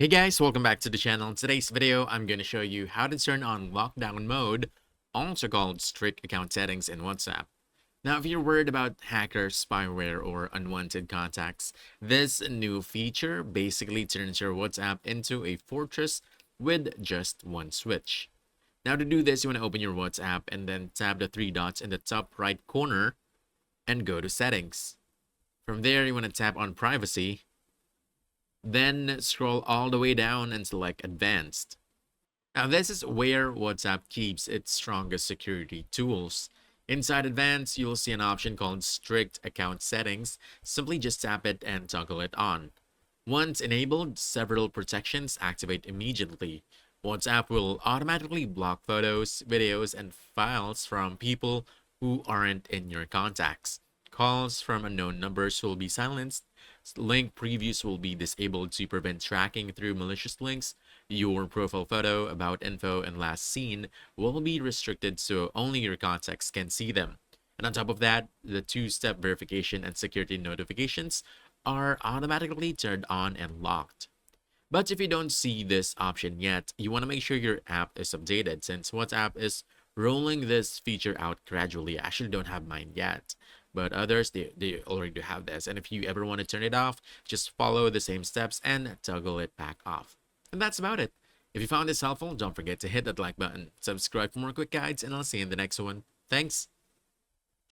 Hey guys, welcome back to the channel. In today's video, I'm going to show you how to turn on lockdown mode, also called strict account settings in WhatsApp. Now, if you're worried about hackers, spyware, or unwanted contacts, this new feature basically turns your WhatsApp into a fortress with just one switch. Now, to do this, you want to open your WhatsApp and then tap the three dots in the top right corner and go to settings. From there, you want to tap on privacy. Then scroll all the way down and select Advanced. Now this is where WhatsApp keeps its strongest security tools. Inside Advanced, you'll see an option called Strict Account Settings. Simply just tap it and toggle it on. Once enabled, several protections activate immediately. WhatsApp will automatically block photos, videos, and files from people who aren't in your contacts. Calls from unknown numbers will be silenced. Link previews will be disabled to prevent tracking through malicious links. Your profile photo, about info, and last seen will be restricted so only your contacts can see them. And on top of that, the two-step verification and security notifications are automatically turned on and locked. But if you don't see this option yet, you want to make sure your app is updated since WhatsApp is rolling this feature out gradually. I actually don't have mine yet, but others, they already do have this. And if you ever want to turn it off, just follow the same steps and toggle it back off. And that's about it. If you found this helpful, don't forget to hit that like button, subscribe for more quick guides, and I'll see you in the next one. Thanks.